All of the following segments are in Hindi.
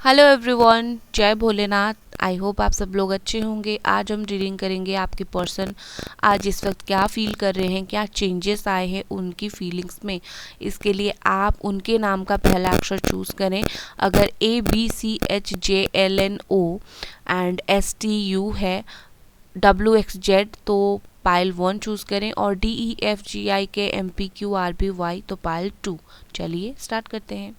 हेलो एवरीवन, जय भोलेनाथ। आई होप आप सब लोग अच्छे होंगे। आज हम रीडिंग करेंगे आपके पर्सन आज इस वक्त क्या फील कर रहे हैं, क्या चेंजेस आए हैं उनकी फीलिंग्स में। इसके लिए आप उनके नाम का पहला अक्षर चूज़ करें। अगर ABCHJLNO एंड STU है, WXZ तो पाइल 1 चूज़ करें, और DEFGIKMPQRBY तो पाइल 2। चलिए स्टार्ट करते हैं।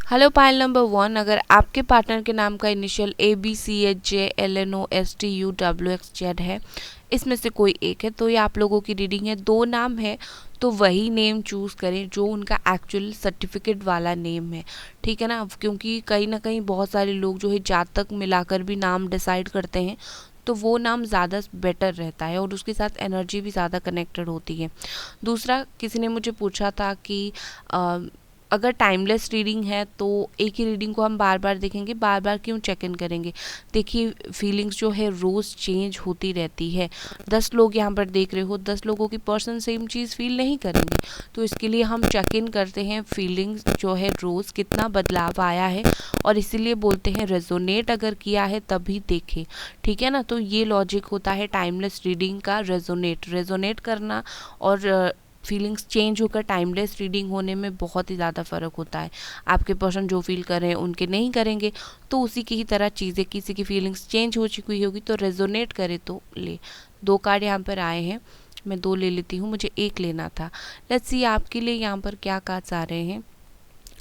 हेलो पाइल नंबर 1, अगर आपके पार्टनर के नाम का इनिशियल ABCHJLNOSTUWXZ है, इसमें से कोई एक है, तो ये आप लोगों की रीडिंग है। दो नाम है तो वही नेम चूज़ करें जो उनका एक्चुअल सर्टिफिकेट वाला नेम है, ठीक है ना। क्योंकि कहीं ना कहीं बहुत सारे लोग जो है जातक मिलाकर भी नाम डिसाइड करते हैं, तो वो नाम ज़्यादा बेटर रहता है और उसके साथ एनर्जी भी ज़्यादा कनेक्टेड होती है। दूसरा, किसी ने मुझे पूछा था कि अगर टाइमलेस रीडिंग है तो एक ही रीडिंग को हम बार बार देखेंगे, बार बार क्यों चेक इन करेंगे। देखिए, फीलिंग्स जो है रोज़ चेंज होती रहती है। 10 लोग यहाँ पर देख रहे हो, 10 लोगों की पर्सन सेम चीज़ फील नहीं करेंगे, तो इसके लिए हम चेक इन करते हैं फीलिंग्स जो है रोज़ कितना बदलाव आया है, और इसीलिए बोलते हैं रेजोनेट अगर किया है तभी देखें, ठीक है ना। तो ये लॉजिक होता है टाइमलेस रीडिंग का, रेजोनेट करना और फीलिंग्स चेंज होकर टाइमलेस रीडिंग होने में बहुत ही ज़्यादा फ़र्क होता है। आपके पर्सन जो फील कर रहे हैं उनके नहीं करेंगे, तो उसी की ही तरह चीज़ें, किसी की फीलिंग्स चेंज हो चुकी होगी तो रेजोनेट करे तो ले। 2 कार्ड यहाँ पर आए हैं, मैं 2 ले लेती हूँ, मुझे 1 लेना था। लेट्स सी आपके लिए यहाँ पर क्या कार्ड्स आ रहे हैं।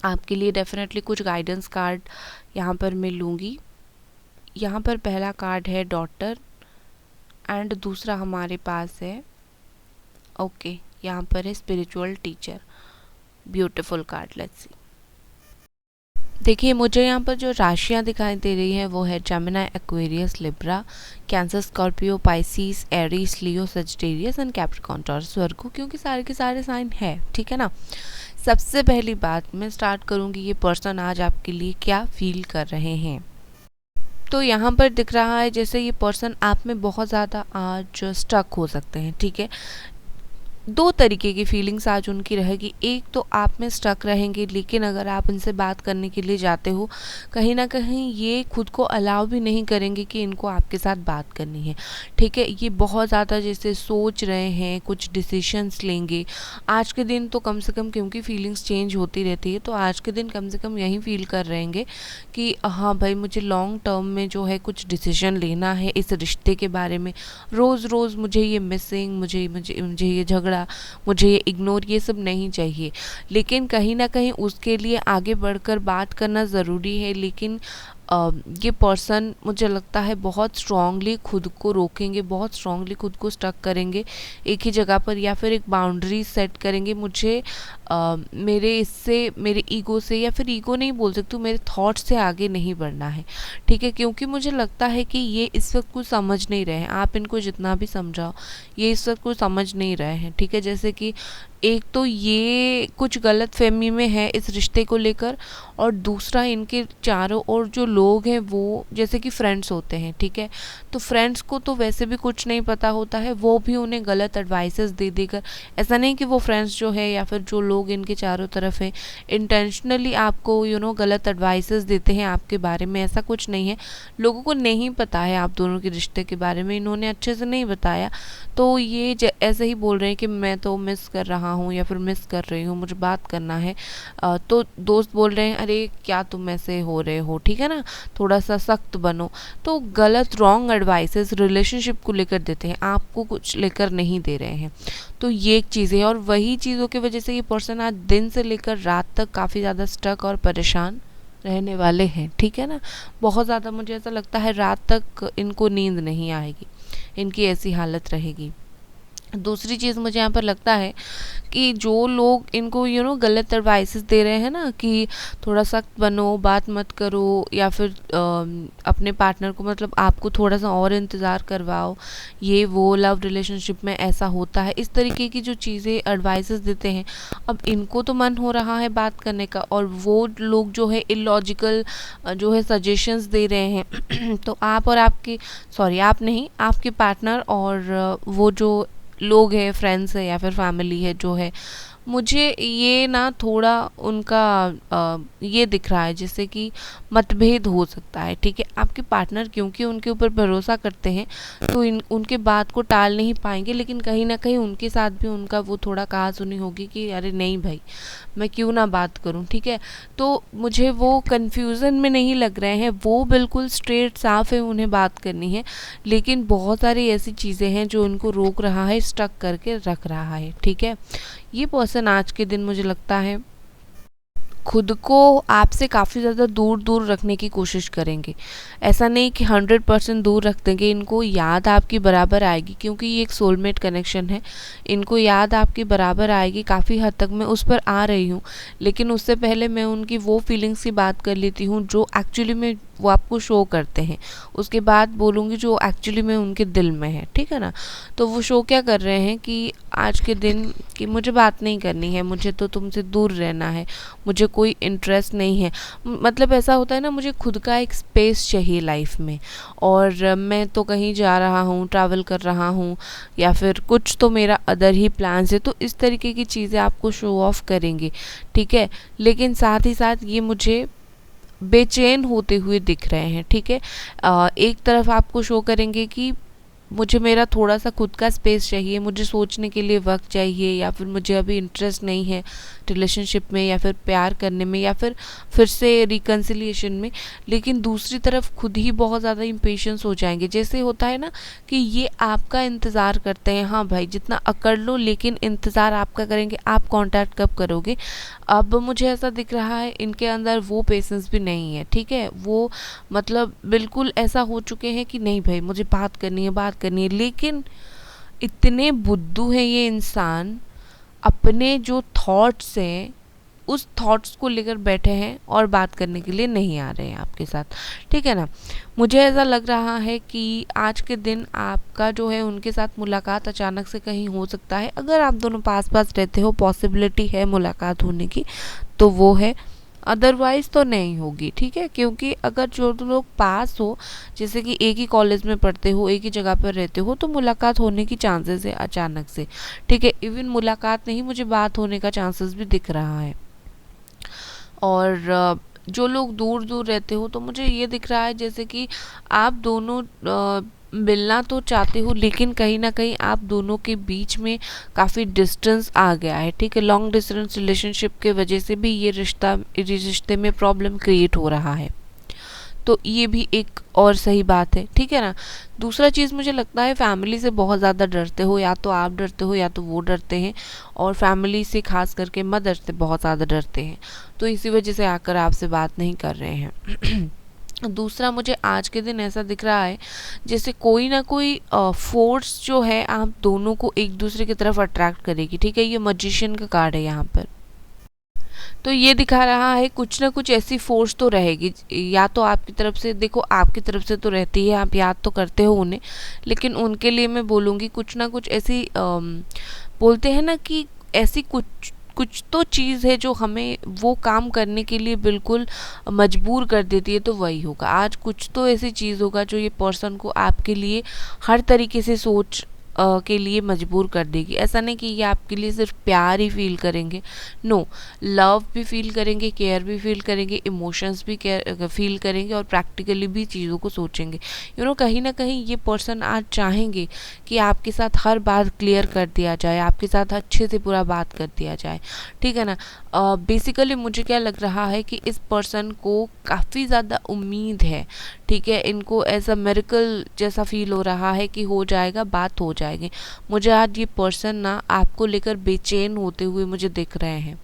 आपके लिए डेफिनेटली कुछ गाइडेंस कार्ड यहाँ पर मैं लूँगी। यहाँ पर पहला कार्ड है डॉटर, एंड दूसरा हमारे पास है यहाँ पर है spiritual teacher. Beautiful card, let's see. देखिए, मुझे यहाँ पर जो राशियाँ दिखाई दे रही हैं वो है Gemini, Aquarius, Libra, Cancer, Scorpio, Pisces, Aries, Leo, Sagittarius and Capricorn, Taurus, Virgo, क्योंकि सारे के सारे साइन है, ठीक है ना। सबसे पहली बात मैं स्टार्ट करूँगी, ये पर्सन आज आपके लिए क्या फील कर रहे हैं। तो यहाँ पर दिख रहा है जैसे ये पर्सन आप में बहुत ज़्यादा आज स्टक हो सकते हैं, ठीक है। 2 तरीके की फीलिंग्स आज उनकी रहेगी। एक तो आप में स्टक रहेंगे, लेकिन अगर आप इनसे बात करने के लिए जाते हो, कहीं ना कहीं ये खुद को अलाउ भी नहीं करेंगे कि इनको आपके साथ बात करनी है, ठीक है। ये बहुत ज़्यादा जैसे सोच रहे हैं, कुछ डिसीशंस लेंगे आज के दिन, तो कम से कम, क्योंकि फीलिंग्स चेंज होती रहती है, तो आज के दिन कम से कम यही फील कर रहेंगे कि हाँ भाई, मुझे लॉन्ग टर्म में जो है कुछ डिसीजन लेना है इस रिश्ते के बारे में। रोज़ रोज़ मुझे ये मिसिंग, मुझे मुझे मुझे ये झगड़ा, मुझे ये इग्नोर, ये सब नहीं चाहिए। लेकिन कहीं ना कहीं उसके लिए आगे बढ़कर बात करना ज़रूरी है। लेकिन ये पर्सन मुझे लगता है बहुत स्ट्रांगली खुद को रोकेंगे, बहुत स्ट्रांगली खुद को स्टक करेंगे एक ही जगह पर, या फिर एक बाउंड्री सेट करेंगे। मुझे मेरे इससे, मेरे ईगो से, या फिर ईगो नहीं बोल सकती हूँ, मेरे थॉट्स से आगे नहीं बढ़ना है, ठीक है। क्योंकि मुझे लगता है कि ये इस वक्त कुछ समझ नहीं रहे हैं, आप इनको जितना भी समझाओ ये इस वक्त कुछ समझ नहीं रहे हैं, ठीक है। जैसे कि एक तो ये कुछ गलत फहमी में है इस रिश्ते को लेकर, और दूसरा इनके चारों ओर जो लोग हैं वो जैसे कि फ्रेंड्स होते हैं, ठीक है। तो फ्रेंड्स को तो वैसे भी कुछ नहीं पता होता है, वो भी उन्हें गलत एडवाइसेस दे देकर, ऐसा नहीं कि वो फ्रेंड्स जो है या फिर जो लोग इनके चारों तरफ हैं इंटेंशनली आपको गलत एडवाइसेस देते हैं आपके बारे में, ऐसा कुछ नहीं है। लोगों को नहीं पता है आप दोनों के रिश्ते के बारे में, इन्होंने अच्छे से नहीं बताया, तो ये ऐसे ही बोल रहे हैं कि मैं तो मिस कर रहा हूँ या फिर मिस कर रही हूँ, मुझे बात करना है। तो दोस्त बोल रहे हैं अरे क्या तुम ऐसे हो रहे हो, ठीक है ना, थोड़ा सा सख्त बनो। तो गलत रॉन्ग एडवाइसेस रिलेशनशिप को लेकर देते हैं, आपको कुछ लेकर नहीं दे रहे हैं। तो ये एक चीज़ है, और वही चीज़ों की वजह से ये पर्सन आज दिन से लेकर रात तक काफ़ी ज़्यादा स्टक और परेशान रहने वाले हैं, ठीक है ना। बहुत ज़्यादा मुझे ऐसा लगता है रात तक इनको नींद नहीं आएगी, इनकी ऐसी हालत रहेगी। दूसरी चीज़ मुझे यहाँ पर लगता है कि जो लोग इनको गलत एडवाइसेस दे रहे हैं ना, कि थोड़ा सख्त बनो, बात मत करो, या फिर अपने पार्टनर को, मतलब आपको थोड़ा सा और इंतज़ार करवाओ, ये वो लव रिलेशनशिप में ऐसा होता है, इस तरीके की जो चीज़ें एडवाइसेस देते हैं, अब इनको तो मन हो रहा है बात करने का, और वो लोग जो है इलॉजिकल जो है सजेशंस दे रहे हैं तो आप और आपके, सॉरी आप नहीं, आपके पार्टनर और वो जो लोग हैं, फ्रेंड्स है या फिर फैमिली है जो है, मुझे ये ना थोड़ा उनका ये दिख रहा है जैसे कि मतभेद हो सकता है, ठीक है। आपके पार्टनर क्योंकि उनके ऊपर भरोसा करते हैं तो उनके बात को टाल नहीं पाएंगे, लेकिन कहीं ना कहीं उनके साथ भी उनका वो थोड़ा कहा सुनी होगी कि अरे नहीं भाई, मैं क्यों ना बात करूं, ठीक है। तो मुझे वो कन्फ्यूज़न में नहीं लग रहे हैं, वो बिल्कुल स्ट्रेट साफ है, उन्हें बात करनी है, लेकिन बहुत सारी ऐसी चीज़ें हैं जो उनको रोक रहा है, स्टक करके रख रहा है, ठीक है। ये पर्सन आज के दिन मुझे लगता है खुद को आपसे काफ़ी ज़्यादा दूर दूर रखने की कोशिश करेंगे। ऐसा नहीं कि 100% दूर रख देंगे, इनको याद आपकी बराबर आएगी, क्योंकि ये एक सोलमेट कनेक्शन है। इनको याद आपकी बराबर आएगी, काफ़ी हद तक मैं उस पर आ रही हूँ, लेकिन उससे पहले मैं उनकी वो फीलिंग्स की बात कर लेती हूँ जो एक्चुअली में वो आपको शो करते हैं। उसके बाद बोलूँगी जो एक्चुअली में उनके दिल में है, ठीक है ना। तो वो शो क्या कर रहे हैं कि आज के दिन कि मुझे बात नहीं करनी है, मुझे तो तुमसे दूर रहना है, मुझे कोई इंटरेस्ट नहीं है। मतलब ऐसा होता है ना, मुझे खुद का एक स्पेस चाहिए लाइफ में, और मैं तो कहीं जा रहा हूँ, ट्रैवल कर रहा हूँ, या फिर कुछ तो मेरा अदर ही प्लान्स है। तो इस तरीके की चीज़ें आपको शो ऑफ करेंगे, ठीक है। लेकिन साथ ही साथ ये मुझे बेचैन होते हुए दिख रहे हैं, ठीक है। एक तरफ आपको शो करेंगे कि मुझे मेरा थोड़ा सा खुद का स्पेस चाहिए, मुझे सोचने के लिए वक्त चाहिए, या फिर मुझे अभी इंटरेस्ट नहीं है रिलेशनशिप में, या फिर प्यार करने में, या फिर से रिकन्सिलिएशन में। लेकिन दूसरी तरफ खुद ही बहुत ज़्यादा इम्पेशंस हो जाएंगे, जैसे होता है ना कि ये आपका इंतज़ार करते हैं, हाँ भाई जितना अकड़ लो, लेकिन इंतज़ार आपका करेंगे, आप कांटेक्ट कब करोगे। अब मुझे ऐसा दिख रहा है इनके अंदर वो पेशेंस भी नहीं है, ठीक है। वो मतलब बिल्कुल ऐसा हो चुके हैं कि नहीं भाई मुझे बात करनी है, बात करनी है, लेकिन इतने बुद्धू हैं ये इंसान, अपने जो थॉट्स हैं उस थॉट्स को लेकर बैठे हैं और बात करने के लिए नहीं आ रहे हैं आपके साथ, ठीक है ना। मुझे ऐसा लग रहा है कि आज के दिन आपका जो है उनके साथ मुलाकात अचानक से कहीं हो सकता है। अगर आप दोनों पास पास रहते हो, पॉसिबिलिटी है मुलाकात होने की, तो वो है, अदरवाइज़ तो नहीं होगी, ठीक है। क्योंकि अगर जो लोग पास हो, जैसे कि एक ही कॉलेज में पढ़ते हो, एक ही जगह पर रहते हो, तो मुलाकात होने की चांसेस है अचानक से, ठीक है। इवन मुलाकात नहीं, मुझे बात होने का चांसेस भी दिख रहा है। और जो लोग दूर दूर रहते हो, तो मुझे ये दिख रहा है जैसे कि आप दोनों मिलना तो चाहते हो, लेकिन कहीं ना कहीं आप दोनों के बीच में काफ़ी डिस्टेंस आ गया है, ठीक है। लॉन्ग डिस्टेंस रिलेशनशिप के वजह से भी ये रिश्ते में प्रॉब्लम क्रिएट हो रहा है, तो ये भी एक और सही बात है, ठीक है ना। दूसरा चीज़ मुझे लगता है फैमिली से बहुत ज़्यादा डरते हो, या तो आप डरते हो या तो वो डरते हैं, और फैमिली से खास करके मदर से बहुत ज़्यादा डरते हैं, तो इसी वजह से आकर आपसे बात नहीं कर रहे हैं। दूसरा, मुझे आज के दिन ऐसा दिख रहा है जैसे कोई ना कोई फोर्स जो है आप दोनों को एक दूसरे की तरफ अट्रैक्ट करेगी, ठीक है। ये मजिशियन का कार्ड है यहाँ पर, तो ये दिखा रहा है कुछ ना कुछ ऐसी फोर्स तो रहेगी, या तो आपकी तरफ से, देखो आपकी तरफ से तो रहती है, आप याद तो करते हो उन्हें, लेकिन उनके लिए मैं बोलूँगी कुछ ना कुछ ऐसी बोलते हैं ना कि ऐसी कुछ कुछ तो चीज़ है जो हमें वो काम करने के लिए बिल्कुल मजबूर कर देती है, तो वही होगा आज। कुछ तो ऐसी चीज़ होगा जो ये पर्सन को आपके लिए हर तरीके से सोच के लिए मजबूर कर देगी। ऐसा नहीं कि ये आपके लिए सिर्फ प्यार ही फील करेंगे, नो, लव भी फील करेंगे, केयर भी फील करेंगे, इमोशंस भी फील करेंगे, और प्रैक्टिकली भी चीज़ों को सोचेंगे। कहीं ना कहीं ये पर्सन आज चाहेंगे कि आपके साथ हर बात क्लियर कर दिया जाए, आपके साथ अच्छे से पूरा बात कर दिया जाए, ठीक है ना। बेसिकली मुझे क्या लग रहा है कि इस पर्सन को काफ़ी ज़्यादा उम्मीद है, ठीक है। इनको ऐसा मिरेकल जैसा फील हो रहा है कि हो जाएगा, बात हो जाएगी। मुझे आज ये पर्सन ना आपको लेकर बेचैन होते हुए मुझे दिख रहे हैं,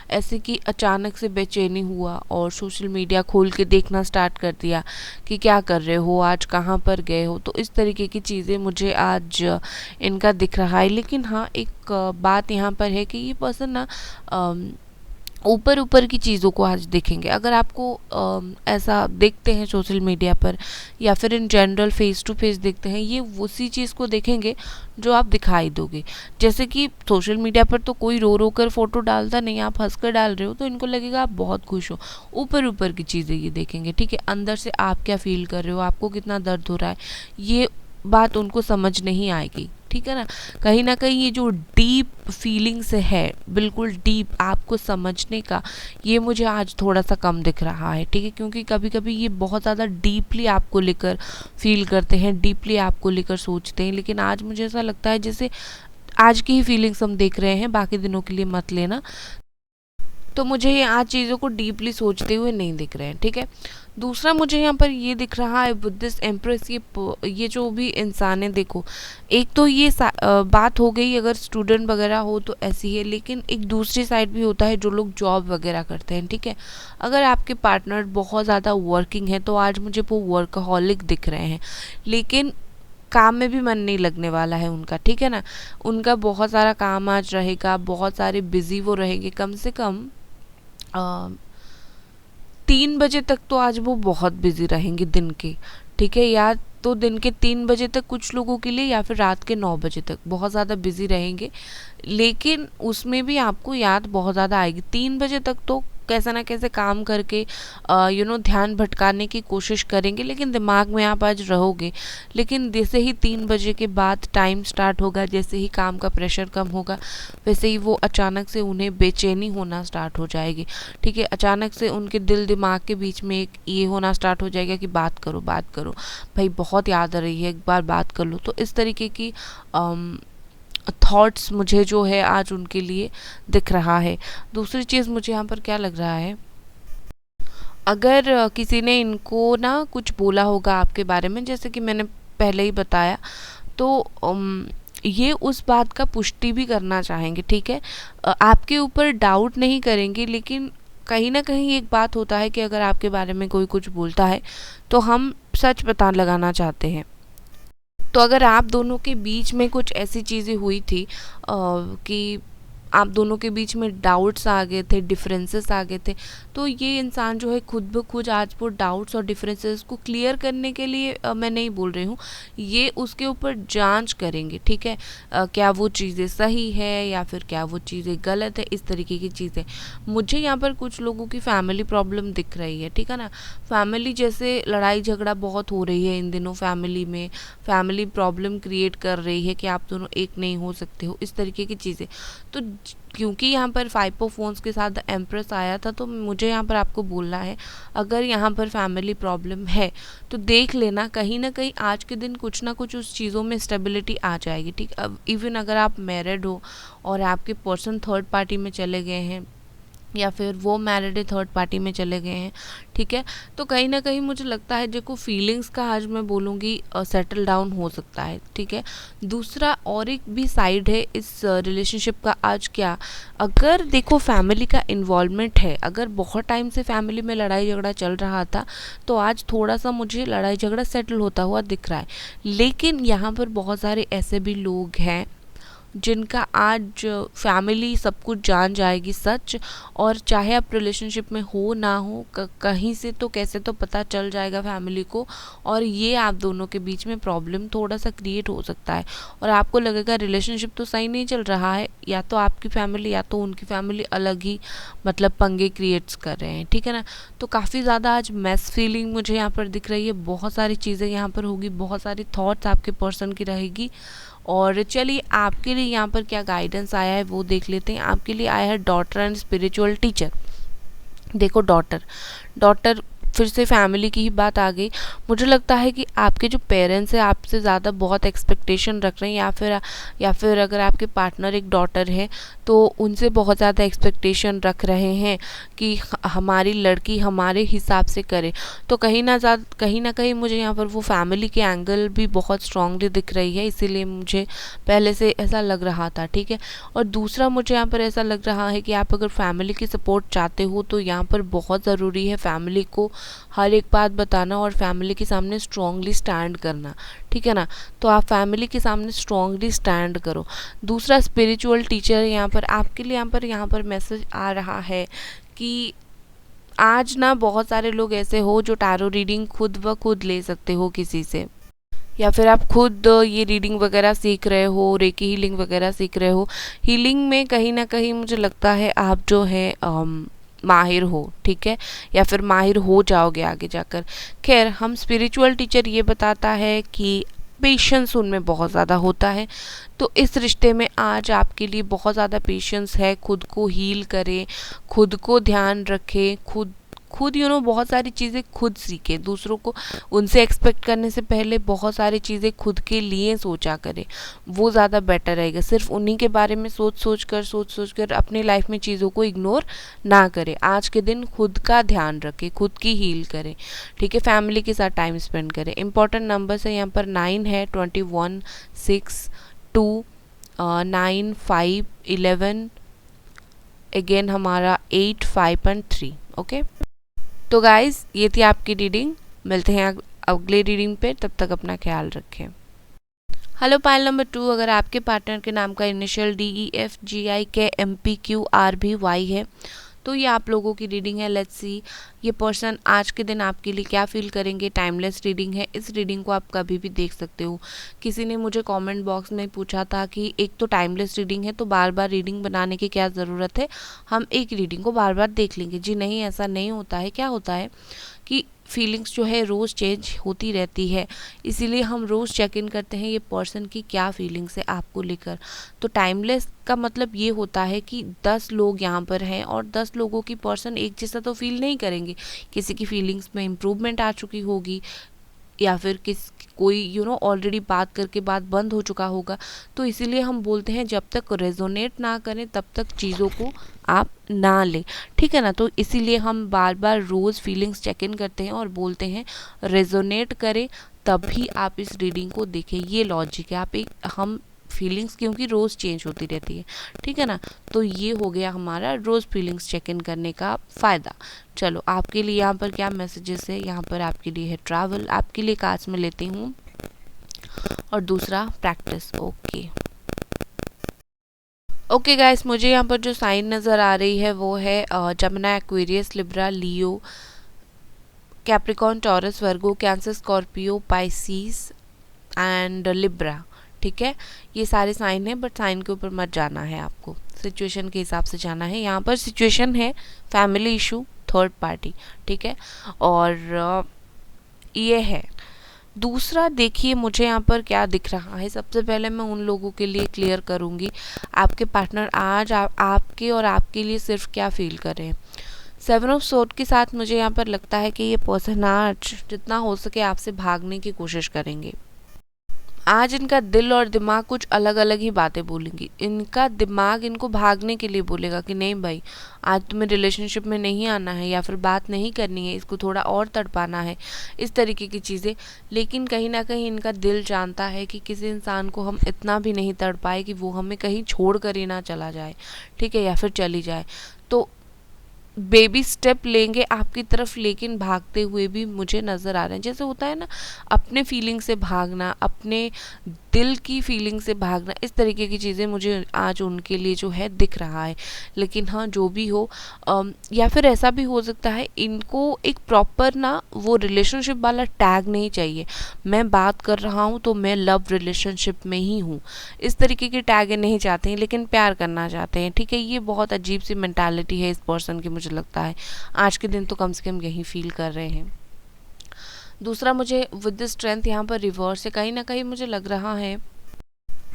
ऐसे कि अचानक से बेचैनी हुआ और सोशल मीडिया खोल के देखना स्टार्ट कर दिया कि क्या कर रहे हो, आज कहाँ पर गए हो। तो इस तरीके की चीज़ें मुझे आज इनका दिख रहा है। लेकिन हाँ, एक बात यहाँ पर है कि ये पर्सन ना ऊपर ऊपर की चीज़ों को आज देखेंगे। अगर आपको ऐसा देखते हैं सोशल मीडिया पर, या फिर in general face to face देखते हैं, ये उसी चीज़ को देखेंगे जो आप दिखाई दोगे। जैसे कि सोशल मीडिया पर तो कोई रो रो कर फोटो डालता नहीं, आप हंस कर डाल रहे हो तो इनको लगेगा आप बहुत खुश हो। ऊपर ऊपर की चीज़ें ये देखेंगे, ठीक है। अंदर से आप क्या फील कर रहे हो, आपको कितना दर्द हो रहा है, ये बात उनको समझ नहीं आएगी। ठीक है ना। कहीं ना कहीं ये जो डीप फीलिंग्स है, बिल्कुल डीप आपको समझने का, ये मुझे आज थोड़ा सा कम दिख रहा है, ठीक है। क्योंकि कभी कभी ये बहुत ज़्यादा डीपली आपको लेकर फील करते हैं, डीपली आपको लेकर सोचते हैं, लेकिन आज मुझे ऐसा लगता है जैसे आज की ही फीलिंग्स हम देख रहे हैं, बाकी दिनों के लिए मत लेना। तो मुझे ये आज चीज़ों को डीपली सोचते हुए नहीं दिख रहे हैं, ठीक है। दूसरा मुझे यहाँ पर ये दिख रहा है विद दिस एम्प्रेस, ये जो भी इंसान है, देखो एक तो ये बात हो गई अगर स्टूडेंट वगैरह हो तो ऐसी है, लेकिन एक दूसरी साइड भी होता है जो लोग जॉब वगैरह करते हैं, ठीक है। अगर आपके पार्टनर बहुत ज़्यादा वर्किंग है तो आज मुझे वो वर्कहॉलिक दिख रहे हैं, लेकिन काम में भी मन नहीं लगने वाला है उनका, ठीक है ना। उनका बहुत सारा काम आज रहेगा, बहुत सारे बिजी वो रहेंगे, कम से कम 3 बजे तक तो आज वो बहुत बिजी रहेंगे दिन के, ठीक है। या तो दिन के 3 बजे तक कुछ लोगों के लिए, या फिर रात के 9 बजे तक बहुत ज़्यादा बिजी रहेंगे, लेकिन उसमें भी आपको याद बहुत ज़्यादा आएगी। 3 बजे तक तो कैसे ना कैसे काम करके ध्यान भटकाने की कोशिश करेंगे, लेकिन दिमाग में आप आज रहोगे। लेकिन जैसे ही 3 बजे के बाद टाइम स्टार्ट होगा, जैसे ही काम का प्रेशर कम होगा, वैसे ही वो अचानक से उन्हें बेचैनी होना स्टार्ट हो जाएगी, ठीक है। अचानक से उनके दिल दिमाग के बीच में एक ये होना स्टार्ट हो जाएगा कि बात करो भाई, बहुत याद आ रही है, एक बार बात कर लो। तो इस तरीके की थॉट्स मुझे जो है आज उनके लिए दिख रहा है। दूसरी चीज़ मुझे यहाँ पर क्या लग रहा है, अगर किसी ने इनको ना कुछ बोला होगा आपके बारे में, जैसे कि मैंने पहले ही बताया, तो ये उस बात का पुष्टि भी करना चाहेंगे, ठीक है। आपके ऊपर डाउट नहीं करेंगे, लेकिन कहीं ना कहीं एक बात होता है कि अगर आपके बारे में कोई कुछ बोलता है तो हम सच पता लगाना चाहते हैं। तो अगर आप दोनों के बीच में कुछ ऐसी चीज़ें हुई थी कि आप दोनों के बीच में डाउट्स आ गए थे, डिफरेंसेस आ गए थे, तो ये इंसान जो है खुद ब खुद आज वो डाउट्स और डिफरेंसेस को क्लियर करने के लिए मैं नहीं बोल रही हूँ, ये उसके ऊपर जांच करेंगे, ठीक है। क्या वो चीज़ें सही है या फिर क्या वो चीज़ें गलत है, इस तरीके की चीज़ें। मुझे यहाँ पर कुछ लोगों की फैमिली प्रॉब्लम दिख रही है, ठीक है ना। फैमिली जैसे लड़ाई झगड़ा बहुत हो रही है इन दिनों फैमिली में, फैमिली प्रॉब्लम क्रिएट कर रही है कि आप दोनों एक नहीं हो सकते हो, इस तरीके की चीज़ें। तो क्योंकि यहाँ पर 5 ऑफ फोन्स के साथ एम्प्रेस आया था, तो मुझे यहाँ पर आपको बोलना है, अगर यहाँ पर फैमिली प्रॉब्लम है तो देख लेना, कहीं ना कहीं आज के दिन कुछ ना कुछ उस चीज़ों में स्टेबिलिटी आ जाएगी, ठीक। अब इवन अगर आप मैरिड हो और आपके पर्सन थर्ड पार्टी में चले गए हैं, या फिर वो मैरिड थर्ड पार्टी में चले गए हैं, ठीक है, तो कहीं ना कहीं मुझे लगता है देखो फीलिंग्स का आज मैं बोलूँगी सेटल डाउन हो सकता है, ठीक है। दूसरा और एक भी साइड है इस रिलेशनशिप का आज, क्या अगर देखो फैमिली का इन्वॉल्वमेंट है, अगर बहुत टाइम से फैमिली में लड़ाई झगड़ा चल रहा था, तो आज थोड़ा सा मुझे लड़ाई झगड़ा सेटल होता हुआ दिख रहा है। लेकिन यहाँ पर बहुत सारे ऐसे भी लोग हैं जिनका आज फैमिली सब कुछ जान जाएगी सच, और चाहे आप रिलेशनशिप में हो ना हो, कहीं से तो कैसे तो पता चल जाएगा फैमिली को, और ये आप दोनों के बीच में प्रॉब्लम थोड़ा सा क्रिएट हो सकता है। और आपको लगेगा रिलेशनशिप तो सही नहीं चल रहा है, या तो आपकी फैमिली या तो उनकी फैमिली अलग ही मतलब पंगे क्रिएट्स कर रहे हैं, ठीक है ना। तो काफ़ी ज़्यादा आज मैस फीलिंग मुझे यहाँ पर दिख रही है, बहुत सारी चीज़ें यहाँ पर होगी, बहुत सारी थॉट्स आपके पर्सन की रहेगी। और चलिए आपके लिए यहाँ पर क्या गाइडेंस आया है वो देख लेते हैं। आपके लिए आया है डॉटर एंड स्पिरिचुअल टीचर। देखो डॉटर फिर से फैमिली की ही बात आ गई। मुझे लगता है कि आपके जो पेरेंट्स हैं आपसे ज़्यादा बहुत एक्सपेक्टेशन रख रहे हैं, या फिर अगर आपके पार्टनर एक डॉटर है तो उनसे बहुत ज़्यादा एक्सपेक्टेशन रख रहे हैं कि हमारी लड़की हमारे हिसाब से करे। तो कहीं ना कहीं मुझे यहाँ पर वो फैमिली के एंगल भी बहुत स्ट्रांगली दिख रही है, इसीलिए मुझे पहले से ऐसा लग रहा था, ठीक है। और दूसरा मुझे यहाँ पर ऐसा लग रहा है कि आप अगर फैमिली की सपोर्ट चाहते हो तो यहाँ पर बहुत ज़रूरी है फैमिली को हर एक बात बताना और फैमिली के सामने स्ट्रांगली स्टैंड करना, ठीक है ना। तो आप फैमिली के सामने स्ट्रांगली स्टैंड करो। दूसरा स्पिरिचुअल टीचर यहाँ पर आपके लिए यहाँ पर मैसेज आ रहा है कि आज ना बहुत सारे लोग ऐसे हो जो टैरो रीडिंग खुद ब खुद ले सकते हो किसी से, या फिर आप खुद ये रीडिंग वगैरह सीख रहे हो, रेकी हीलिंग वगैरह सीख रहे हो। हीलिंग में कहीं ना कहीं मुझे लगता है आप जो है माहिर हो, ठीक है, या फिर माहिर हो जाओगे आगे जाकर। खैर हम स्पिरिचुअल टीचर ये बताता है कि पेशेंस उनमें बहुत ज़्यादा होता है। तो इस रिश्ते में आज आपके लिए बहुत ज़्यादा पेशेंस है। खुद को हील करें, खुद को ध्यान रखें, खुद खुद बहुत सारी चीज़ें खुद सीखें। दूसरों को उनसे एक्सपेक्ट करने से पहले बहुत सारी चीज़ें खुद के लिए सोचा करें, वो ज़्यादा बेटर रहेगा। सिर्फ उन्हीं के बारे में सोच सोच कर अपनी लाइफ में चीज़ों को इग्नोर ना करें। आज के दिन खुद का ध्यान रखें, खुद की हील करें, ठीक है। फैमिली के साथ टाइम स्पेंड करें। इंपॉर्टेंट नंबर्स है यहाँ पर 9 है, 21, 6, 2, 9, 5, 11, अगेन हमारा 8, 5 एंड 3। ओके, तो गाइज ये थी आपकी रीडिंग। मिलते हैं अगले रीडिंग पे, तब तक अपना ख्याल रखें। हेलो पाइल नंबर 2, अगर आपके पार्टनर के नाम का इनिशियल DEFGIKMPQRBY है तो ये आप लोगों की रीडिंग है। लेट्स सी ये पर्सन आज के दिन आपके लिए क्या फील करेंगे। टाइमलेस रीडिंग है, इस रीडिंग को आप कभी भी देख सकते हो। किसी ने मुझे कमेंट बॉक्स में पूछा था कि एक तो टाइमलेस रीडिंग है तो बार बार रीडिंग बनाने की क्या ज़रूरत है, हम एक रीडिंग को बार बार देख लेंगे। जी नहीं, ऐसा नहीं होता है। क्या होता है कि फीलिंग्स जो है रोज़ चेंज होती रहती है, इसीलिए हम रोज़ चेक इन करते हैं ये पर्सन की क्या फीलिंग्स है आपको लेकर। तो टाइमलेस का मतलब ये होता है कि 10 लोग यहाँ पर हैं और 10 लोगों की पर्सन एक जैसा तो फील नहीं करेंगे। किसी की फीलिंग्स में इम्प्रूवमेंट आ चुकी होगी या फिर कोई ऑलरेडी बात करके बात बंद हो चुका होगा। तो इसीलिए हम बोलते हैं जब तक रेजोनेट ना करें तब तक चीज़ों को आप ना लें, ठीक है ना। तो इसीलिए हम बार बार रोज़ फीलिंग्स चेक इन करते हैं और बोलते हैं रेजोनेट करें तभी आप इस रीडिंग को देखें। ये लॉजिक है। हम फीलिंग्स क्योंकि रोज़ चेंज होती रहती है, ठीक है ना। तो ये हो गया हमारा रोज़ फीलिंग्स चेक इन करने का फ़ायदा। चलो आपके लिए यहाँ पर क्या मैसेजेस है। यहाँ पर आपके लिए है ट्रैवल, आपके लिए कार्ड्स में लेती हूँ, और दूसरा प्रैक्टिस। ओके गाइस, मुझे यहाँ पर जो साइन नज़र आ रही है वो है Gemini, Aquarius, Libra, Leo, Capricorn, Taurus, Virgo, Cancer, Scorpio, Pisces and Libra, ठीक है। ये सारे साइन है, बट साइन के ऊपर मत जाना है, आपको सिचुएशन के हिसाब से जाना है। यहाँ पर सिचुएशन है फैमिली इशू, थर्ड पार्टी, ठीक है। और ये है दूसरा। देखिए मुझे यहाँ पर क्या दिख रहा है। सबसे पहले मैं उन लोगों के लिए क्लियर करूँगी आपके पार्टनर आज आपके और आपके लिए सिर्फ क्या फील कर रहे हैं। 7 ऑफ सोर्ड के साथ मुझे यहाँ पर लगता है कि ये पर्सन आज जितना हो सके आपसे भागने की कोशिश करेंगे। आज इनका दिल और दिमाग कुछ अलग अलग ही बातें बोलेंगी। इनका दिमाग इनको भागने के लिए बोलेगा कि नहीं भाई, आज तुम्हें रिलेशनशिप में नहीं आना है या फिर बात नहीं करनी है, इसको थोड़ा और तड़पाना है, इस तरीके की चीज़ें। लेकिन कहीं ना कहीं इनका दिल जानता है कि किसी इंसान को हम इतना भी नहीं तड़पाए कि वो हमें कहीं छोड़ कर ही ना चला जाए, ठीक है, या फिर चली जाए। तो बेबी स्टेप लेंगे आपकी तरफ, लेकिन भागते हुए भी मुझे नज़र आ रहे हैं। जैसे होता है ना, अपने फीलिंग से भागना, अपने दिल की फीलिंग से भागना, इस तरीके की चीज़ें मुझे आज उनके लिए जो है दिख रहा है। लेकिन हाँ, जो भी हो, या फिर ऐसा भी हो सकता है इनको एक प्रॉपर ना वो रिलेशनशिप वाला टैग नहीं चाहिए। मैं बात कर रहा हूँ तो मैं लव रिलेशनशिप में ही हूँ, इस तरीके के टैग नहीं चाहते हैं, लेकिन प्यार करना चाहते हैं, ठीक है। ये बहुत अजीब सी मेंटालिटी है इस पर्सन की, मुझे लगता है आज के दिन तो कम से कम यही फील कर रहे हैं। दूसरा, मुझे विद द स्ट्रेंथ यहाँ पर रिवर्स है। कहीं ना कहीं मुझे लग रहा है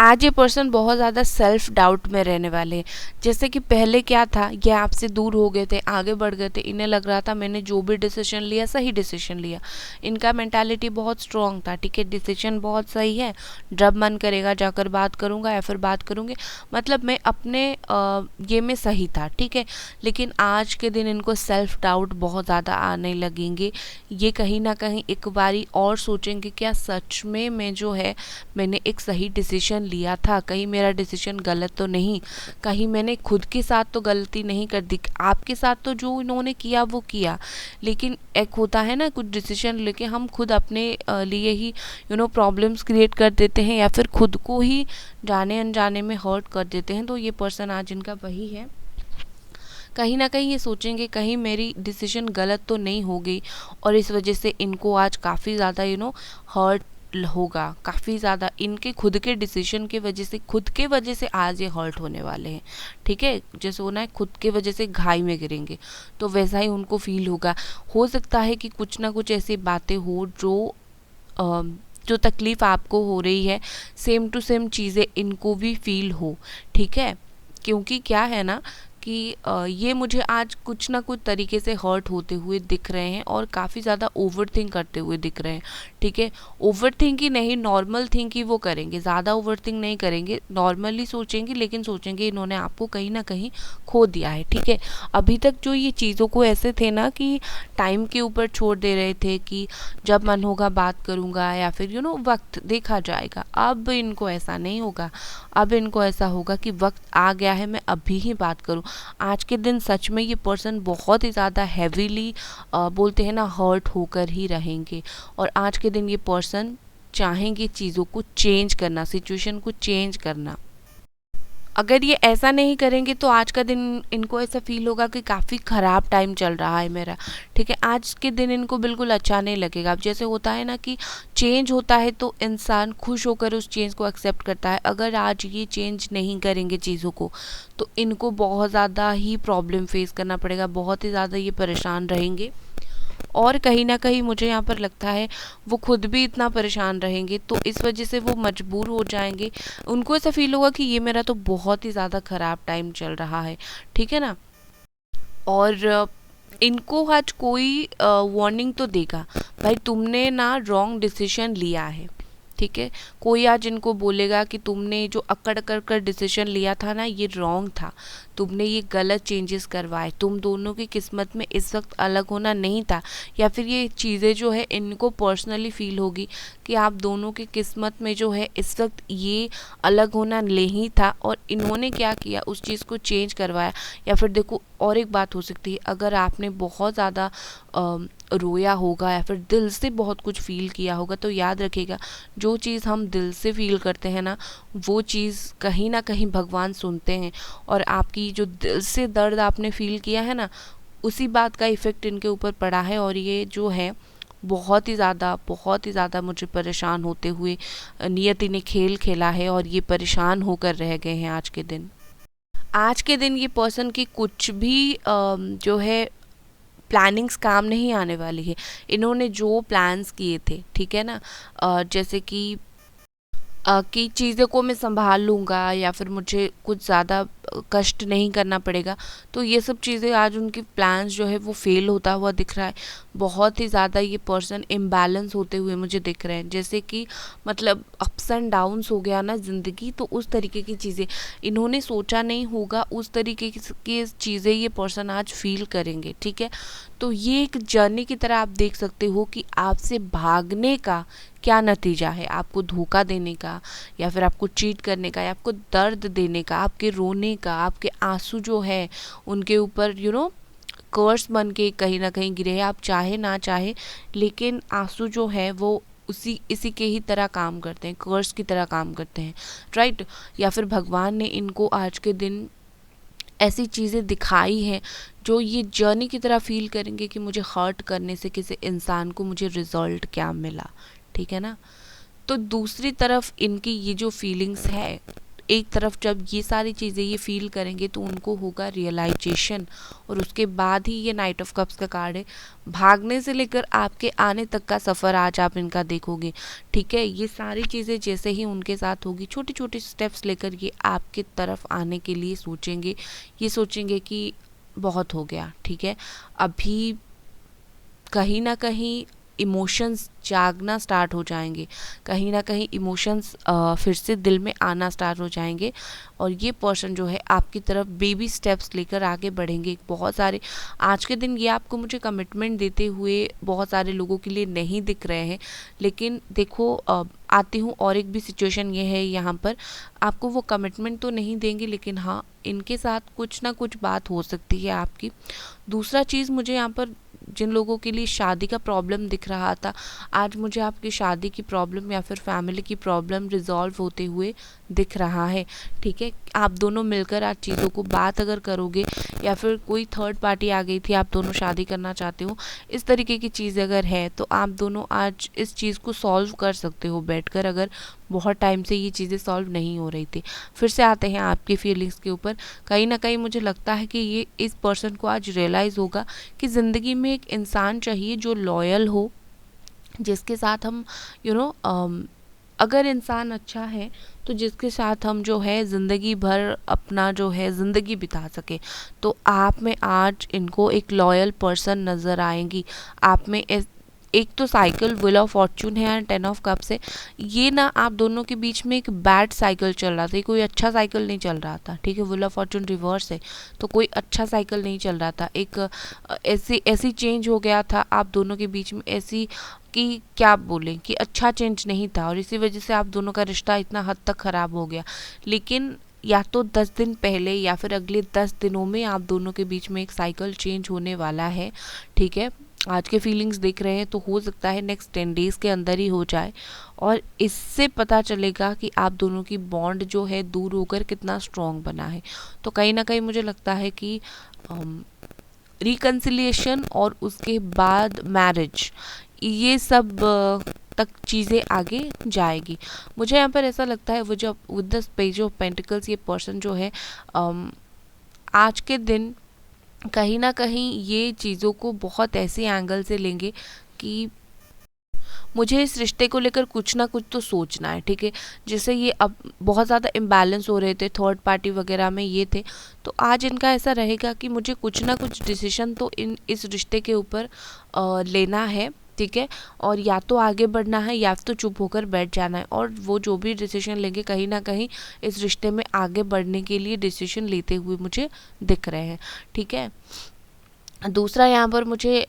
आज ये पर्सन बहुत ज़्यादा सेल्फ डाउट में रहने वाले हैं। जैसे कि पहले क्या था, ये आपसे दूर हो गए थे, आगे बढ़ गए थे, इन्हें लग रहा था मैंने जो भी डिसीजन लिया सही डिसीजन लिया। इनका मेंटालिटी बहुत स्ट्रॉन्ग था, ठीक है, डिसीजन बहुत सही है, जब मन करेगा जाकर बात करूँगा या फिर बात करूँगी, मतलब मैं अपने ये में सही था, ठीक है। लेकिन आज के दिन इनको सेल्फ डाउट बहुत ज़्यादा आने लगेंगे। ये कहीं ना कहीं एक बारी और सोचेंगे क्या सच में मैं जो है मैंने एक सही डिसीजन लिया था, कहीं मेरा डिसीजन गलत तो नहीं, कहीं मैंने खुद के साथ तो गलती नहीं कर दी। आपके साथ तो जो इन्होंने किया वो किया, लेकिन एक होता है ना कुछ डिसीजन लेके हम खुद अपने लिए ही प्रॉब्लम्स क्रिएट कर देते हैं या फिर खुद को ही जाने अनजाने में हर्ट कर देते हैं। तो ये पर्सन आज इनका वही है। कहीं ना कहीं ये सोचेंगे कहीं मेरी डिसीजन गलत तो नहीं हो गई, और इस वजह से इनको आज काफ़ी ज़्यादा हर्ट होगा, काफ़ी ज़्यादा इनके खुद के डिसीजन के वजह से आज ये हर्ट होने वाले हैं, ठीक है। जैसे होना है खुद के वजह से घाई में गिरेंगे, तो वैसा ही उनको फील होगा। हो सकता है कि कुछ ना कुछ ऐसी बातें हो जो तकलीफ़ आपको हो रही है सेम टू सेम चीज़ें इनको भी फील हो, ठीक है। क्योंकि क्या है ना कि ये मुझे आज कुछ ना कुछ तरीके से हर्ट होते हुए दिख रहे हैं और काफ़ी ज़्यादा ओवर थिंक करते हुए दिख रहे हैं, ठीक है। ओवर थिंक ही नहीं, नॉर्मल थिंक ही वो करेंगे, ज़्यादा ओवर थिंक नहीं करेंगे, नॉर्मली सोचेंगे, लेकिन सोचेंगे इन्होंने आपको कहीं ना कहीं खो दिया है, ठीक है। अभी तक जो ये चीज़ों को ऐसे थे ना कि टाइम के ऊपर छोड़ दे रहे थे कि जब मन होगा बात करूँगा या फिर वक्त देखा जाएगा, अब इनको ऐसा नहीं होगा। अब इनको ऐसा होगा कि वक्त आ गया है, मैं अभी ही बात करूँ। आज के दिन सच में ये पर्सन बहुत ही ज़्यादा हैवीली बोलते हैं ना हर्ट होकर ही रहेंगे, और आज के दिन ये पर्सन चाहेंगे चीज़ों को चेंज करना, सिचुएशन को चेंज करना। अगर ये ऐसा नहीं करेंगे तो आज का दिन इनको ऐसा फील होगा कि काफ़ी ख़राब टाइम चल रहा है मेरा, ठीक है। आज के दिन इनको बिल्कुल अच्छा नहीं लगेगा। अब जैसे होता है ना कि चेंज होता है तो इंसान खुश होकर उस चेंज को एक्सेप्ट करता है। अगर आज ये चेंज नहीं करेंगे चीज़ों को तो इनको बहुत ज़्यादा ही प्रॉब्लम फेस करना पड़ेगा, बहुत ही ज़्यादा ये परेशान रहेंगे। और कहीं ना कहीं मुझे यहाँ पर लगता है वो खुद भी इतना परेशान रहेंगे, तो इस वजह से वो मजबूर हो जाएंगे। उनको ऐसा फील होगा कि ये मेरा तो बहुत ही ज़्यादा ख़राब टाइम चल रहा है, ठीक है ना। और इनको आज कोई वार्निंग तो देगा, भाई तुमने ना रॉन्ग डिसीजन लिया है, ठीक है। कोई आज इनको बोलेगा कि तुमने जो अकड़ अकड़ कर डिसीजन लिया था ना ये रॉन्ग था, तुमने ये गलत चेंजेस करवाए, तुम दोनों की किस्मत में इस वक्त अलग होना नहीं था। या फिर ये चीज़ें जो है इनको पर्सनली फील होगी कि आप दोनों की किस्मत में जो है इस वक्त ये अलग होना नहीं था और इन्होंने क्या किया उस चीज़ को चेंज करवाया। या फिर देखो और एक बात हो सकती है, अगर आपने बहुत ज़्यादा रोया होगा या फिर दिल से बहुत कुछ फील किया होगा तो याद रखिएगा जो चीज़ हम दिल से फील करते हैं ना वो चीज़ कहीं ना कहीं भगवान सुनते हैं। और आपकी जो दिल से दर्द आपने फील किया है ना उसी बात का इफ़ेक्ट इनके ऊपर पड़ा है, और ये जो है बहुत ही ज़्यादा मुझे परेशान होते हुए नियति ने खेल खेला है और ये परेशान होकर रह गए हैं आज के दिन। आज के दिन ये पर्सन की कुछ भी जो है प्लानिंग्स काम नहीं आने वाली है। इन्होंने जो प्लान्स किए थे, ठीक है ना, जैसे कि चीज़ों को मैं संभाल लूँगा या फिर मुझे कुछ ज़्यादा कष्ट नहीं करना पड़ेगा, तो ये सब चीज़ें आज उनकी प्लान्स जो है वो फेल होता हुआ दिख रहा है। बहुत ही ज़्यादा ये पर्सन इम्बैलेंस होते हुए मुझे दिख रहे हैं, जैसे कि मतलब अप्स एंड डाउन्स हो गया ना ज़िंदगी, तो उस तरीके की चीज़ें इन्होंने सोचा नहीं होगा, उस तरीके की चीज़ें ये पर्सन आज फील करेंगे, ठीक है। तो ये एक जर्नी की तरह आप देख सकते हो कि आपसे भागने का क्या नतीजा है, आपको धोखा देने का या फिर आपको चीट करने का या आपको दर्द देने का, आपके रोने का, आपके आंसू जो है उनके ऊपर कर्स बन के कहीं ना कहीं गिरे हैं। आप चाहे ना चाहे लेकिन आंसू जो है वो इसी के ही तरह काम करते हैं, कर्स की तरह काम करते हैं, राइट। या फिर भगवान ने इनको आज के दिन ऐसी चीज़ें दिखाई हैं जो ये जर्नी की तरह फील करेंगे कि मुझे हर्ट करने से किसी इंसान को मुझे रिजल्ट क्या मिला, ठीक है ना। तो दूसरी तरफ इनकी ये जो फीलिंग्स है, एक तरफ जब ये सारी चीज़ें ये फील करेंगे तो उनको होगा रियलाइजेशन, और उसके बाद ही ये नाइट ऑफ कप्स का कार्ड है, भागने से लेकर आपके आने तक का सफ़र आज आप इनका देखोगे, ठीक है। ये सारी चीज़ें जैसे ही उनके साथ होगी छोटे छोटे स्टेप्स लेकर ये आपके तरफ आने के लिए सोचेंगे, ये सोचेंगे कि बहुत हो गया, ठीक है। अभी कहीं ना कहीं इमोशंस जागना स्टार्ट हो जाएंगे, कहीं ना कहीं इमोशंस फिर से दिल में आना स्टार्ट हो जाएंगे, और ये पर्सन जो है आपकी तरफ बेबी स्टेप्स लेकर आगे बढ़ेंगे। बहुत सारे आज के दिन ये आपको मुझे कमिटमेंट देते हुए बहुत सारे लोगों के लिए नहीं दिख रहे हैं, लेकिन देखो आती हूँ और एक भी सिचुएशन ये है यहाँ पर आपको वो कमिटमेंट तो नहीं देंगे, लेकिन हाँ इनके साथ कुछ ना कुछ बात हो सकती है आपकी। दूसरा चीज़ मुझे यहाँ पर जिन लोगों के लिए शादी का प्रॉब्लम दिख रहा था, आज मुझे आपकी शादी की प्रॉब्लम या फिर फैमिली की प्रॉब्लम रिजॉल्व होते हुए दिख रहा है, ठीक है। आप दोनों मिलकर आज चीज़ों को बात अगर करोगे या फिर कोई थर्ड पार्टी आ गई थी, आप दोनों शादी करना चाहते हो, इस तरीके की चीज़ अगर है तो आप दोनों आज इस चीज़ को सॉल्व कर सकते हो बैठकर, अगर बहुत टाइम से ये चीज़ें सॉल्व नहीं हो रही थी। फिर से आते हैं आपकी फीलिंग्स के ऊपर। कहीं ना कहीं मुझे लगता है कि ये इस पर्सन को आज रियलाइज़ होगा कि ज़िंदगी में एक इंसान चाहिए जो लॉयल हो, जिसके साथ हम अगर इंसान अच्छा है तो जिसके साथ हम जो है ज़िंदगी भर अपना जो है ज़िंदगी बिता सके। तो आप में आज इनको एक लॉयल पर्सन नज़र आएंगी। आप में एक तो साइकिल व्हील ऑफ फॉर्चून है एंड 10 ऑफ कप्स है। ये ना आप दोनों के बीच में एक बैड साइकिल चल रहा था, कोई अच्छा साइकिल नहीं चल रहा था, ठीक है। व्हील ऑफ फॉर्चून रिवर्स है तो कोई अच्छा साइकिल नहीं चल रहा था। एक ऐसी चेंज हो गया था आप दोनों के बीच में, ऐसी कि क्या बोलें कि अच्छा चेंज नहीं था, और इसी वजह से आप दोनों का रिश्ता इतना हद तक ख़राब हो गया। लेकिन या तो 10 दिन पहले या फिर अगले 10 दिनों में आप दोनों के बीच में एक साइकिल चेंज होने वाला है, ठीक है। आज के फीलिंग्स देख रहे हैं तो हो सकता है नेक्स्ट 10 डेज़ के अंदर ही हो जाए, और इससे पता चलेगा कि आप दोनों की बॉन्ड जो है दूर होकर कितना स्ट्रॉन्ग बना है। तो कहीं ना कहीं मुझे लगता है कि रिकन्सिलिएशन और उसके बाद मैरिज, ये सब तक चीज़ें आगे जाएगी। मुझे यहाँ पर ऐसा लगता है वो जो with the page of pentacles ये पर्सन जो है आज के दिन कहीं ना कहीं ये चीज़ों को बहुत ऐसे एंगल से लेंगे कि मुझे इस रिश्ते को लेकर कुछ ना कुछ तो सोचना है, ठीक है। जैसे ये अब बहुत ज़्यादा इम्बैलेंस हो रहे थे, थर्ड पार्टी वगैरह में ये थे, तो आज इनका ऐसा रहेगा कि मुझे कुछ ना कुछ डिसीजन तो इस रिश्ते के ऊपर लेना है, ठीक है। और या तो आगे बढ़ना है या तो चुप होकर बैठ जाना है, और वो जो भी डिसीजन लेंगे कहीं ना कहीं इस रिश्ते में आगे बढ़ने के लिए डिसीजन लेते हुए मुझे दिख रहे हैं, ठीक है। दूसरा यहाँ पर मुझे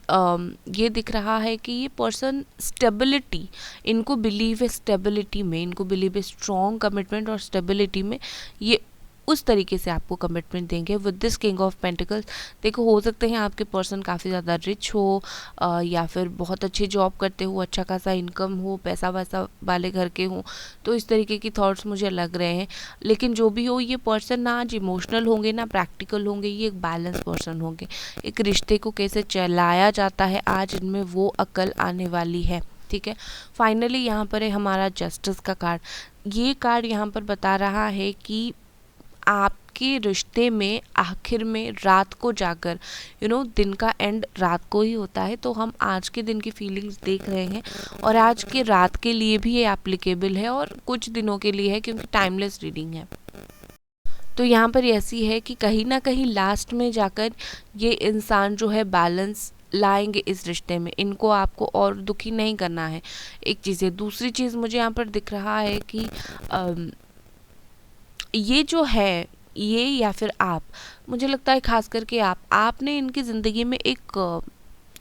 ये दिख रहा है कि ये पर्सन स्टेबिलिटी, इनको बिलीव है स्टेबिलिटी में, इनको बिलीव है स्ट्रॉन्ग कमिटमेंट और स्टेबिलिटी में। ये उस तरीके से आपको कमिटमेंट देंगे with this king of pentacles. देखो हो सकते हैं आपके पर्सन काफ़ी ज़्यादा रिच हो या फिर बहुत अच्छी जॉब करते हो, अच्छा खासा इनकम हो, पैसा वैसा वाले घर के हों, तो इस तरीके की थॉट्स मुझे लग रहे हैं। लेकिन जो भी हो, ये पर्सन ना आज इमोशनल होंगे ना प्रैक्टिकल होंगे, ये एक बैलेंस पर्सन होंगे। एक रिश्ते को कैसे चलाया जाता है आज इनमें वो अक्ल आने वाली है, ठीक है। फाइनली यहाँ पर है हमारा जस्टिस का कार्ड। ये कार्ड यहाँ पर बता रहा है कि आपके रिश्ते में आखिर में रात को जाकर दिन का एंड रात को ही होता है। तो हम आज के दिन की फीलिंग्स देख रहे हैं और आज के रात के लिए भी ये एप्लीकेबल है और कुछ दिनों के लिए है, क्योंकि टाइमलेस रीडिंग है। तो यहाँ पर ऐसी है कि कहीं ना कहीं लास्ट में जाकर ये इंसान जो है बैलेंस लाएंगे इस रिश्ते में, इनको आपको और दुखी नहीं करना है, एक चीज़ है। दूसरी चीज़ मुझे यहाँ पर दिख रहा है कि ये जो है, ये या फिर आप, मुझे लगता है खास करके आपने इनकी ज़िंदगी में एक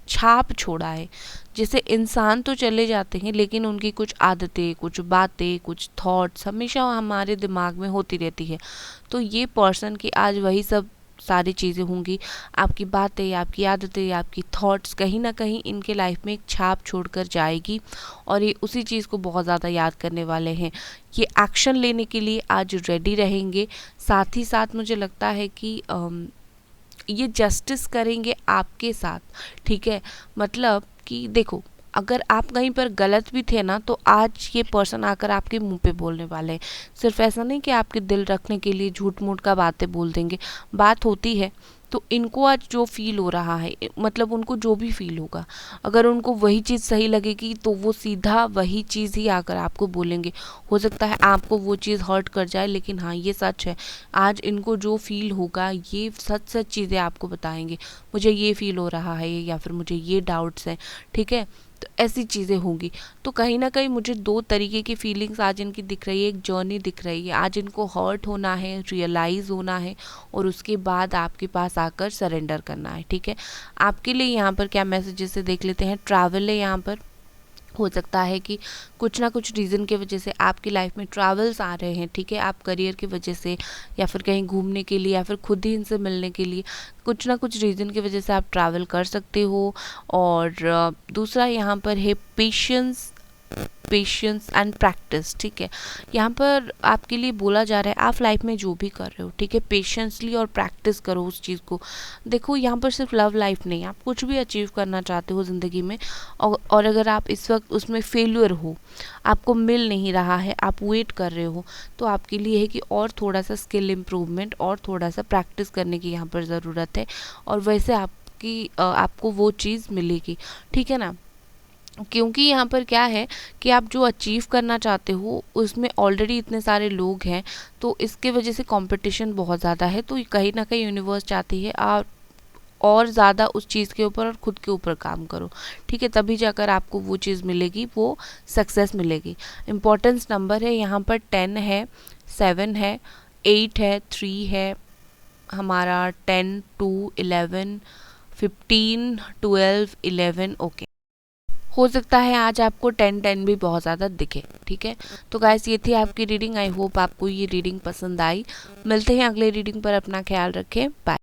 छाप छोड़ा है। जैसे इंसान तो चले जाते हैं लेकिन उनकी कुछ आदतें, कुछ बातें, कुछ थॉट्स हमेशा हमारे दिमाग में होती रहती है। तो ये पर्सन की आज वही सब सारी चीज़ें होंगी, आपकी बातें, आपकी आदतें, आपकी थॉट्स कहीं ना कहीं इनके लाइफ में एक छाप छोड़कर जाएगी, और ये उसी चीज़ को बहुत ज़्यादा याद करने वाले हैं। ये एक्शन लेने के लिए आज रेडी रहेंगे। साथ ही साथ मुझे लगता है कि ये जस्टिस करेंगे आपके साथ, ठीक है। मतलब कि देखो, अगर आप कहीं पर गलत भी थे ना, तो आज ये पर्सन आकर आपके मुंह पे बोलने वाले हैं। सिर्फ ऐसा नहीं कि आपके दिल रखने के लिए झूठ मूठ का बातें बोल देंगे, बात होती है। तो इनको आज जो फील हो रहा है, मतलब उनको जो भी फील होगा, अगर उनको वही चीज़ सही लगेगी तो वो सीधा वही चीज़ ही आकर आपको बोलेंगे। हो सकता है आपको वो चीज़ हर्ट कर जाए, लेकिन हाँ ये सच है, आज इनको जो फील होगा ये सच सच चीज़ें आपको बताएंगे। मुझे ये फील हो रहा है या फिर मुझे ये डाउट्स हैं, ठीक है। तो ऐसी चीज़ें होंगी। तो कहीं ना कहीं मुझे दो तरीके की फीलिंग्स आज इनकी दिख रही है, एक जर्नी दिख रही है। आज इनको हर्ट होना है, रियलाइज़ होना है, और उसके बाद आपके पास आकर सरेंडर करना है, ठीक है। आपके लिए यहाँ पर क्या मैसेजेस से देख लेते हैं। ट्रैवल है यहाँ पर, हो सकता है कि कुछ ना कुछ रीज़न की वजह से आपकी लाइफ में ट्रैवल्स आ रहे हैं, ठीक है। आप करियर की वजह से या फिर कहीं घूमने के लिए या फिर खुद ही इनसे मिलने के लिए, कुछ ना कुछ रीज़न की वजह से आप ट्रैवल कर सकते हो। और दूसरा यहाँ पर है पेशेंस एंड प्रैक्टिस, ठीक है। यहाँ पर आपके लिए बोला जा रहा है आप लाइफ में जो भी कर रहे हो, ठीक है, पेशेंसली और प्रैक्टिस करो उस चीज़ को। देखो यहाँ पर सिर्फ लव लाइफ नहीं, आप कुछ भी अचीव करना चाहते हो ज़िंदगी में, और अगर आप इस वक्त उसमें फेल्यूर हो, आपको मिल नहीं रहा है, आप वेट कर रहे हो, तो आपके लिए है कि और थोड़ा सा स्किल इम्प्रूवमेंट और थोड़ा सा प्रैक्टिस करने की यहाँ पर ज़रूरत है, और वैसे आपको वो चीज़ मिलेगी, ठीक है ना। क्योंकि यहाँ पर क्या है कि आप जो अचीव करना चाहते हो उसमें ऑलरेडी इतने सारे लोग हैं, तो इसके वजह से कंपटीशन बहुत ज़्यादा है। तो कहीं ना कहीं यूनिवर्स चाहती है आप और ज़्यादा उस चीज़ के ऊपर और खुद के ऊपर काम करो, ठीक है, तभी जाकर आपको वो चीज़ मिलेगी, वो सक्सेस मिलेगी। इम्पोर्टेंस नंबर है यहाँ पर 10 है, 7 है, 8 है, 3 है, हमारा 10, 2, 11, 15, 12, 11। ओके, हो सकता है आज आपको 10 भी बहुत ज़्यादा दिखे, ठीक है। तो गाइस ये थी आपकी रीडिंग। आई होप आपको ये रीडिंग पसंद आई। मिलते हैं अगले रीडिंग पर, अपना ख्याल रखें, बाय।